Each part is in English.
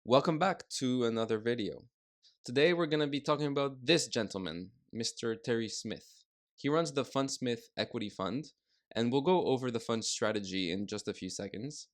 Welcome back to another video. Today we're going to be talking about this gentleman, Mr. Terry Smith. He runs the Fundsmith Equity Fund, and we'll go over the fund's strategy in just a few seconds.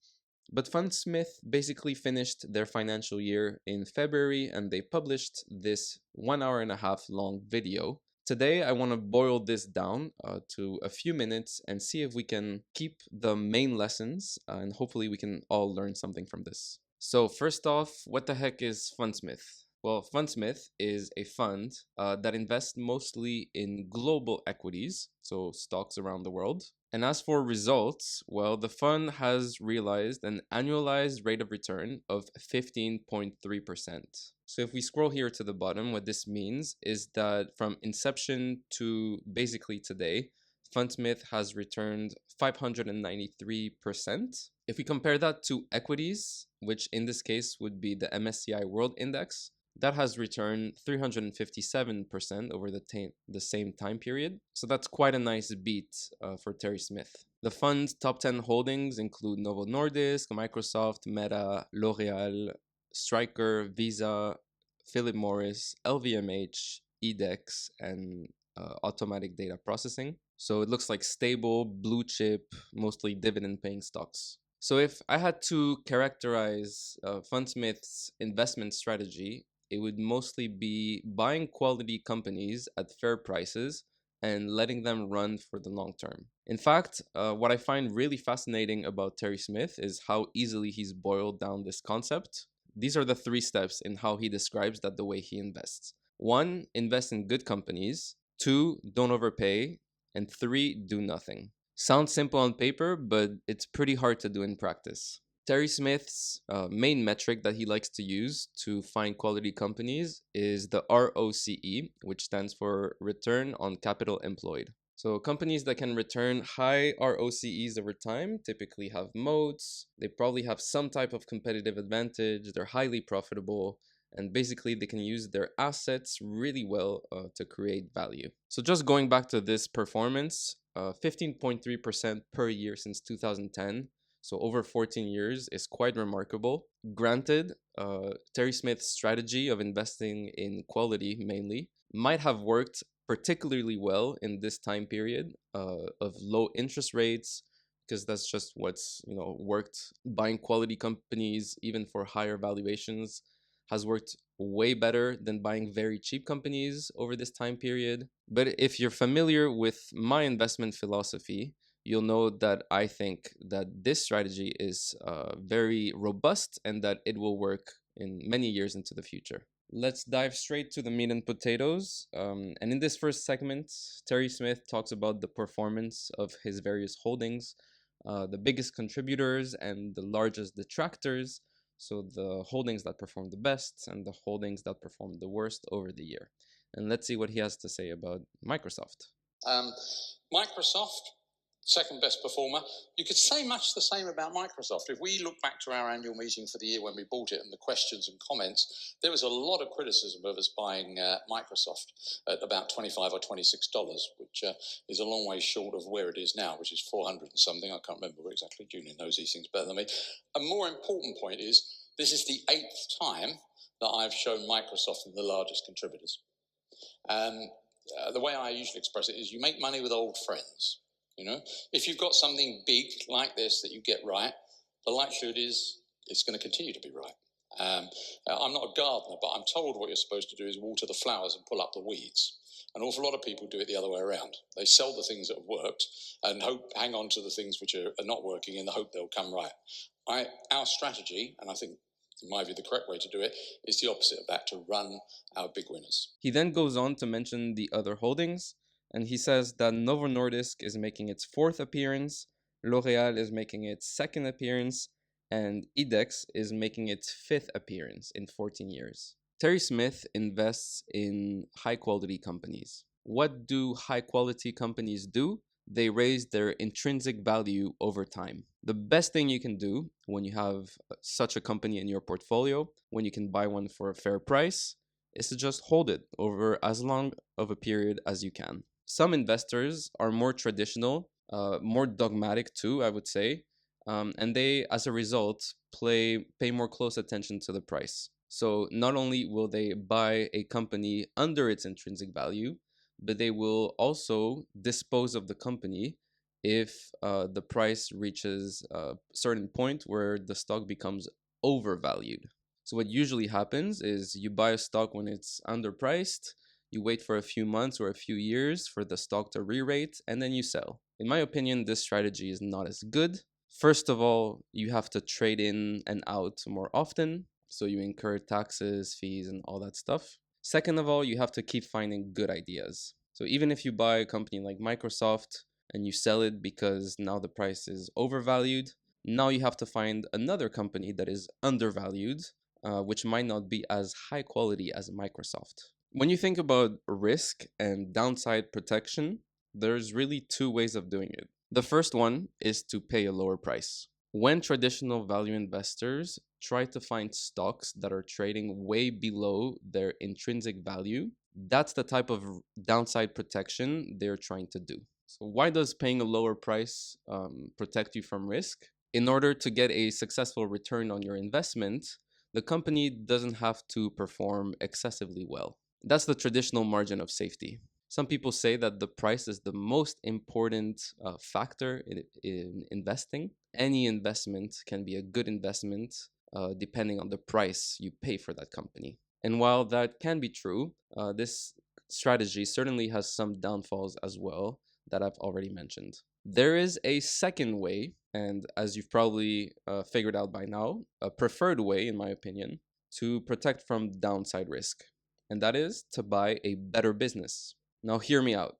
But Fundsmith basically finished their financial year in February and they published this 1 hour and a half long video. Today I want to boil this down to a few minutes and see if we can keep the main lessons and hopefully we can all learn something from this. So first off, what the heck is Fundsmith? Well, Fundsmith is a fund that invests mostly in global equities, so stocks around the world. And as for results, well, the fund has realized an annualized rate of return of 15.3%. So if we scroll here to the bottom, what this means is that from inception to basically today, Fundsmith has returned 593%. If we compare that to equities, which in this case would be the MSCI World Index, that has returned 357% over the same time period. So that's quite a nice beat for Terry Smith. The fund's top 10 holdings include Novo Nordisk, Microsoft, Meta, L'Oreal, Stryker, Visa, Philip Morris, LVMH, EDEX, and Automatic Data Processing. So it looks like stable, blue chip, mostly dividend paying stocks. So if I had to characterize Fundsmith's investment strategy, it would mostly be buying quality companies at fair prices and letting them run for the long term. In fact, what I find really fascinating about Terry Smith is how easily he's boiled down this concept. These are the 3 steps in how he describes that the way he invests. 1, invest in good companies. 2, don't overpay. And 3, do nothing. Sounds simple on paper, but it's pretty hard to do in practice. Terry Smith's main metric that he likes to use to find quality companies is the ROCE, which stands for Return on Capital Employed. So companies that can return high ROCEs over time typically have moats, they probably have some type of competitive advantage, they're highly profitable, and basically they can use their assets really well to create value. So just going back to this performance, 15.3% per year since 2010, so over 14 years, is quite remarkable. Granted, Terry Smith's strategy of investing in quality mainly might have worked particularly well in this time period of low interest rates, because that's just what's worked. Buying quality companies, even for higher valuations, has worked way better than buying very cheap companies over this time period. But if you're familiar with my investment philosophy, you'll know that I think that this strategy is very robust and that it will work in many years into the future. Let's dive straight to the meat and potatoes. And in this first segment, Terry Smith talks about the performance of his various holdings, the biggest contributors and the largest detractors. So the holdings that perform the best and the holdings that perform the worst over the year. And let's see what he has to say about Microsoft. Microsoft, second best performer. You could say much the same about Microsoft. If we look back to our annual meeting for the year when we bought it and the questions and comments, there was a lot of criticism of us buying Microsoft at about $25 or $26, which is a long way short of where it is now, which is 400 and something. I can't remember exactly. Julian knows these things better than me. A more important point is this is the 8th time that I've shown Microsoft as the largest contributors. The way I usually express it is you make money with old friends. If you've got something big like this that you get right, the likelihood is it's going to continue to be right. I'm not a gardener, but I'm told what you're supposed to do is water the flowers and pull up the weeds. An awful lot of people do it the other way around. They sell the things that have worked and hang on to the things which are not working in the hope they'll come right. Our strategy, and I think in my view the correct way to do it, is the opposite of that, to run our big winners. He then goes on to mention the other holdings, and he says that Novo Nordisk is making its 4th appearance, L'Oreal is making its 2nd appearance, and EDEX is making its 5th appearance in 14 years. Terry Smith invests in high-quality companies. What do high-quality companies do? They raise their intrinsic value over time. The best thing you can do when you have such a company in your portfolio, when you can buy one for a fair price, is to just hold it over as long of a period as you can. Some investors are more traditional, more dogmatic too, I would say, and they, as a result, pay more close attention to the price. So not only will they buy a company under its intrinsic value, but they will also dispose of the company if the price reaches a certain point where the stock becomes overvalued. So what usually happens is you buy a stock when it's underpriced, you wait for a few months or a few years for the stock to re-rate, and then you sell. In my opinion, this strategy is not as good. First of all, you have to trade in and out more often, so you incur taxes, fees, and all that stuff. Second of all, you have to keep finding good ideas. So even if you buy a company like Microsoft and you sell it because now the price is overvalued, now you have to find another company that is undervalued, which might not be as high quality as Microsoft. When you think about risk and downside protection, there's really two ways of doing it. The first one is to pay a lower price. When traditional value investors try to find stocks that are trading way below their intrinsic value, that's the type of downside protection they're trying to do. So, why does paying a lower price protect you from risk? In order to get a successful return on your investment, the company doesn't have to perform excessively well. That's the traditional margin of safety. Some people say that the price is the most important factor in investing. Any investment can be a good investment depending on the price you pay for that company. And while that can be true, this strategy certainly has some downfalls as well that I've already mentioned. There is a second way, and as you've probably figured out by now, a preferred way, in my opinion, to protect from downside risk, and that is to buy a better business. Now, hear me out.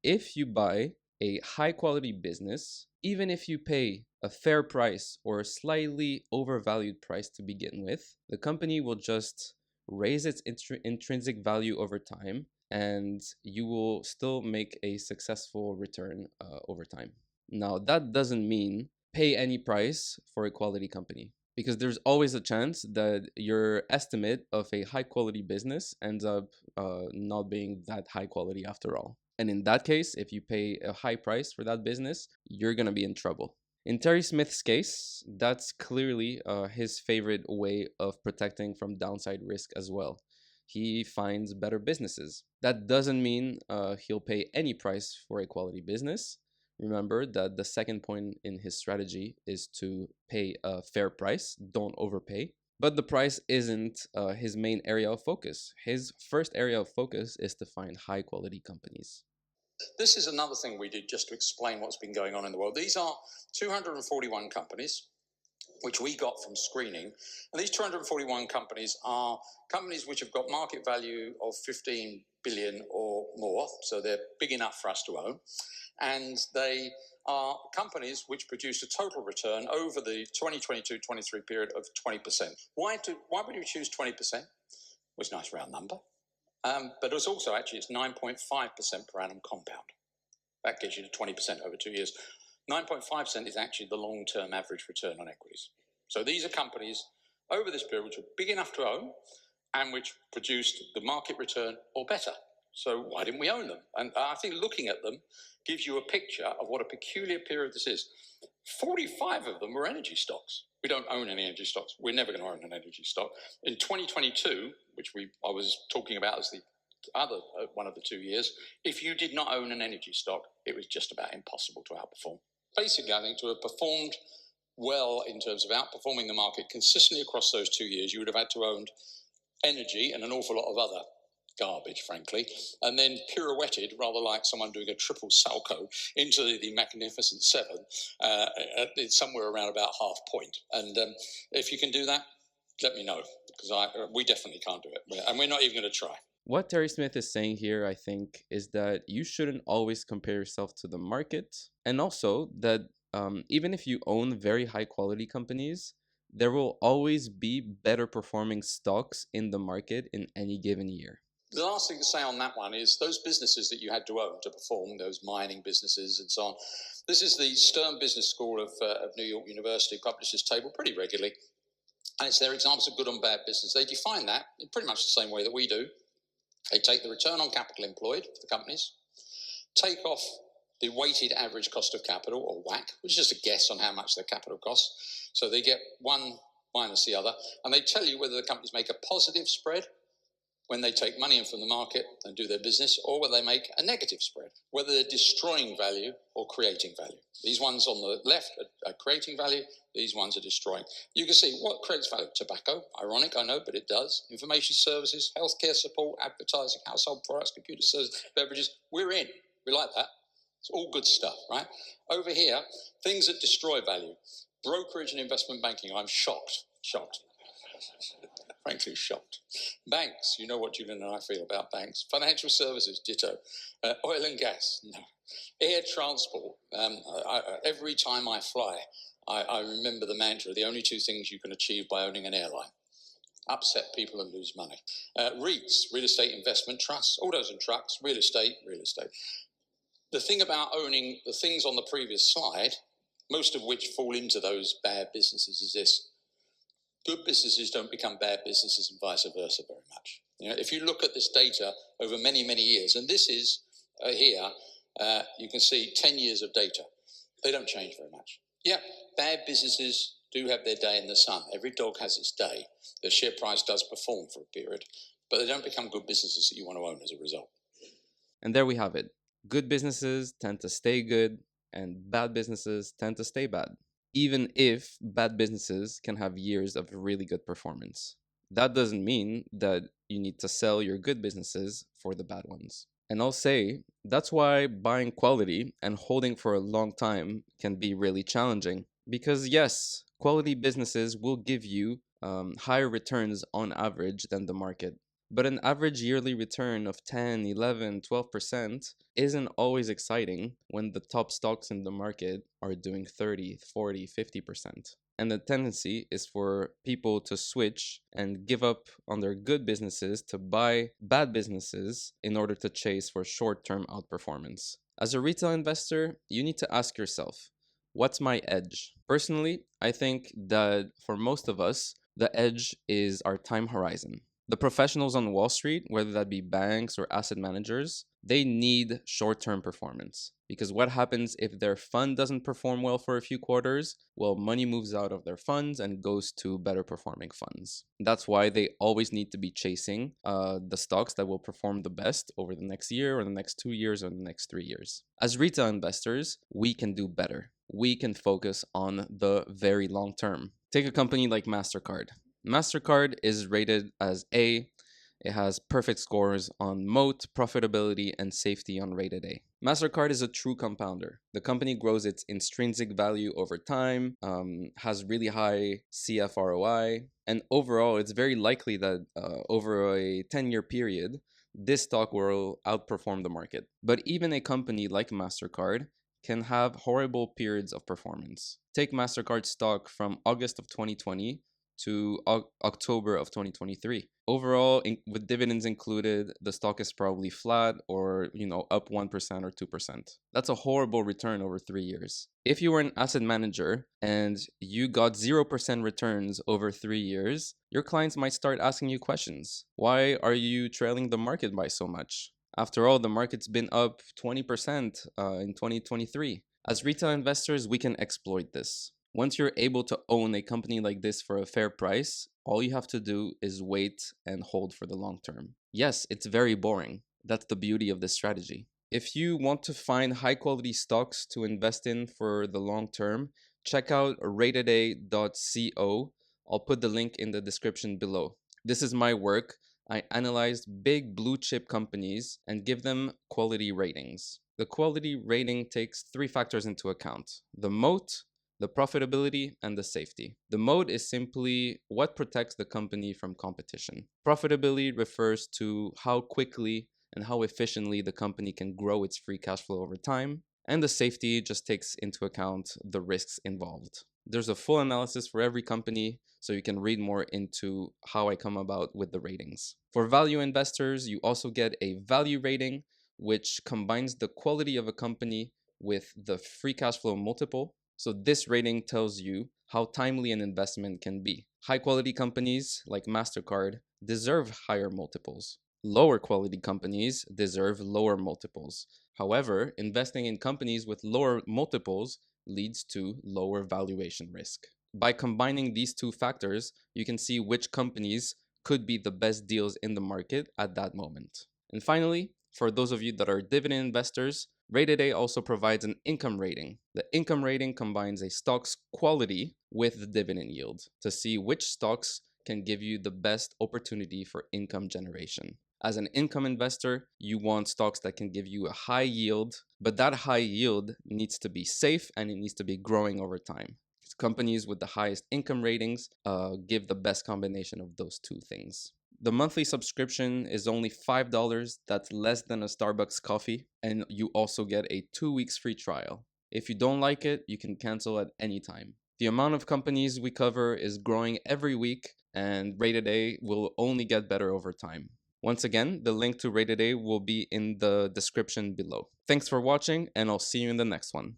If you buy a high quality business, even if you pay a fair price or a slightly overvalued price to begin with, the company will just raise its intrinsic value over time, and you will still make a successful return over time. Now, that doesn't mean pay any price for a quality company, because there's always a chance that your estimate of a high quality business ends up not being that high quality after all. And in that case, if you pay a high price for that business, you're going to be in trouble. In Terry Smith's case, that's clearly his favorite way of protecting from downside risk as well. He finds better businesses. That doesn't mean he'll pay any price for a quality business. Remember that the second point in his strategy is to pay a fair price, don't overpay. But the price isn't his main area of focus. His first area of focus is to find high quality companies. This is another thing we did just to explain what's been going on in the world. These are 241 companies which we got from screening. And these 241 companies are companies which have got market value of 15 billion or more, so they're big enough for us to own. And they are companies which produce a total return over the 2022-23 period of 20%. Why would you choose 20%? It was a nice round number. But it was also it's 9.5% per annum compound. That gets you to 20% over 2 years. 9.5% is actually the long-term average return on equities. So these are companies over this period which are big enough to own and which produced the market return or better. So why didn't we own them? And I think looking at them gives you a picture of what a peculiar period this is. 45 of them were energy stocks. We don't own any energy stocks. We're never going to own an energy stock. In 2022, which I was talking about as the other one of the 2 years, if you did not own an energy stock, it was just about impossible to outperform. Basically, I think to have performed well in terms of outperforming the market consistently across those 2 years, you would have had to own energy and an awful lot of other garbage, frankly, and then pirouetted, rather like someone doing a triple salto, into the magnificent seven, somewhere around about half point. And if you can do that, let me know, because we definitely can't do it, and we're not even going to try. What Terry Smith is saying here, I think, is that you shouldn't always compare yourself to the market, and also that even if you own very high quality companies, there will always be better performing stocks in the market in any given year. The last thing to say on that one is those businesses that you had to own to perform, those mining businesses and so on. This is the Stern Business School of New York University, publishes this table pretty regularly. And it's their examples of good and bad business. They define that in pretty much the same way that we do. They take the return on capital employed for the companies, take off the weighted average cost of capital, or WACC, which is just a guess on how much their capital costs. So they get one minus the other. And they tell you whether the companies make a positive spread when they take money in from the market and do their business, or whether they make a negative spread, whether they're destroying value or creating value. These ones on the left are creating value, these ones are destroying. You can see what creates value. Tobacco, ironic, I know, but it does. Information services, healthcare support, advertising, household products, computer services, beverages. We're in. We like that. It's all good stuff, right? Over here, things that destroy value. Brokerage and investment banking, I'm shocked. Frankly shocked. Banks, you know what Julian and I feel about banks. Financial services, ditto. Oil and gas, no. Air transport, every time I fly, I remember the mantra, the only two things you can achieve by owning an airline. Upset people and lose money. REITs, real estate investment trusts, autos and trucks, real estate. The thing about owning the things on the previous slide, most of which fall into those bad businesses, is this. Good businesses don't become bad businesses and vice versa very much. You know, if you look at this data over many, many years, and this is here, you can see 10 years of data. They don't change very much. Yeah, bad businesses do have their day in the sun. Every dog has its day. The share price does perform for a period, but they don't become good businesses that you want to own as a result. And there we have it. Good businesses tend to stay good, and bad businesses tend to stay bad, even if bad businesses can have years of really good performance. That doesn't mean that you need to sell your good businesses for the bad ones. And I'll say that's why buying quality and holding for a long time can be really challenging. Because yes, quality businesses will give you higher returns on average than the market. But an average yearly return of 10, 11, 12% isn't always exciting when the top stocks in the market are doing 30, 40, 50%. And the tendency is for people to switch and give up on their good businesses to buy bad businesses in order to chase for short-term outperformance. As a retail investor, you need to ask yourself, what's my edge? Personally, I think that for most of us, the edge is our time horizon. The professionals on Wall Street, whether that be banks or asset managers, they need short-term performance. Because what happens if their fund doesn't perform well for a few quarters? Well, money moves out of their funds and goes to better performing funds. That's why they always need to be chasing the stocks that will perform the best over the next year or the next 2 years or the next 3 years. As retail investors, we can do better. We can focus on the very long term. Take a company like MasterCard. MasterCard is rated as A. It has perfect scores on moat, profitability, and safety on rated A. MasterCard is a true compounder. The company grows its intrinsic value over time, has really high CFROI, and overall, it's very likely that over a 10-year period, this stock will outperform the market. But even a company like MasterCard can have horrible periods of performance. Take MasterCard stock from August of 2020 to October of 2023. Overall, with dividends included, the stock is probably flat or, up 1% or 2%. That's a horrible return over 3 years. If you were an asset manager and you got 0% returns over 3 years, your clients might start asking you questions. Why are you trailing the market by so much? After all, the market's been up 20% in 2023. As retail investors, we can exploit this. Once you're able to own a company like this for a fair price, all you have to do is wait and hold for the long term. Yes, it's very boring. That's the beauty of this strategy. If you want to find high quality stocks to invest in for the long term, check out rateda.co. I'll put the link in the description below. This is my work. I analyzed big blue chip companies and give them quality ratings. The quality rating takes 3 factors into account: the moat, the profitability, and the safety. The moat is simply what protects the company from competition. Profitability refers to how quickly and how efficiently the company can grow its free cash flow over time. And the safety just takes into account the risks involved. There's a full analysis for every company, so you can read more into how I come about with the ratings. For value investors, you also get a value rating, which combines the quality of a company with the free cash flow multiple. So this rating tells you how timely an investment can be. High quality companies like MasterCard deserve higher multiples. Lower quality companies deserve lower multiples. However, investing in companies with lower multiples leads to lower valuation risk. By combining these two factors, you can see which companies could be the best deals in the market at that moment. And finally, for those of you that are dividend investors, Rated A also provides an income rating. The income rating combines a stock's quality with the dividend yield to see which stocks can give you the best opportunity for income generation. As an income investor, you want stocks that can give you a high yield, but that high yield needs to be safe and it needs to be growing over time. Companies with the highest income ratings give the best combination of those two things. The monthly subscription is only $5. That's less than a Starbucks coffee. And you also get a 2 weeks free trial. If you don't like it, you can cancel at any time. The amount of companies we cover is growing every week, and Rated A will only get better over time. Once again, the link to Rated A will be in the description below. Thanks for watching, and I'll see you in the next one.